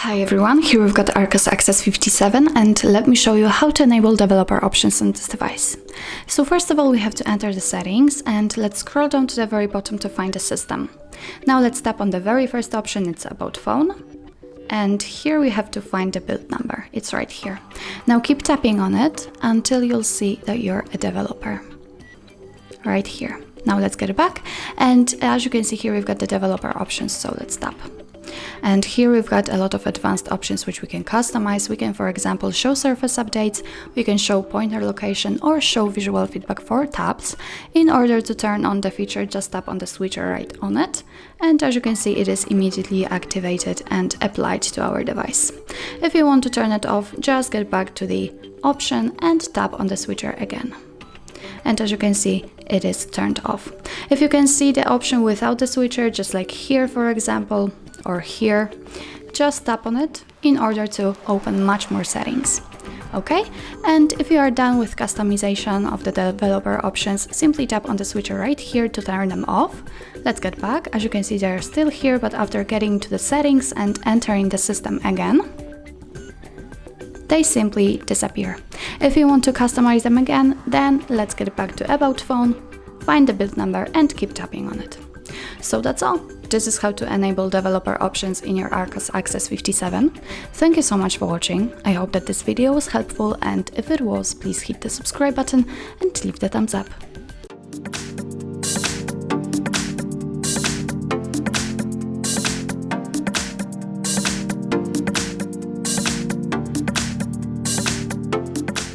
Hi everyone, here we've got ARCHOS Access 57 and let me show you how to enable developer options on this device. So first of all we have to enter the settings and let's scroll down to the very bottom to find the system. Now let's tap on the very first option, it's about phone. And here we have to find the build number, it's right here. Now keep tapping on it until you'll see that you're a developer. Right here. Now let's get it back and as you can see here we've got the developer options, so let's tap. And here we've got a lot of advanced options which we can customize. We can, for example, show surface updates, we can show pointer location or show visual feedback for tabs. In order to turn on the feature, just tap on the switcher right on it. And as you can see, it is immediately activated and applied to our device. If you want to turn it off, just get back to the option and tap on the switcher again. And as you can see, it is turned off. If you can see the option without the switcher, just like here, for example, or here, just tap on it in order to open much more settings. Okay, and if you are done with customization of the developer options, simply tap on the switcher right here to turn them off. Let's get back. As you can see, they're still here, but after getting to the settings and entering the system again, they simply disappear. If you want to customize them again, then let's get back to About Phone, find the build number and keep tapping on it. So that's all. This is how to enable developer options in your ARCHOS Access 57. Thank you so much for watching. I hope that this video was helpful, and if it was, please hit the subscribe button and leave the thumbs up.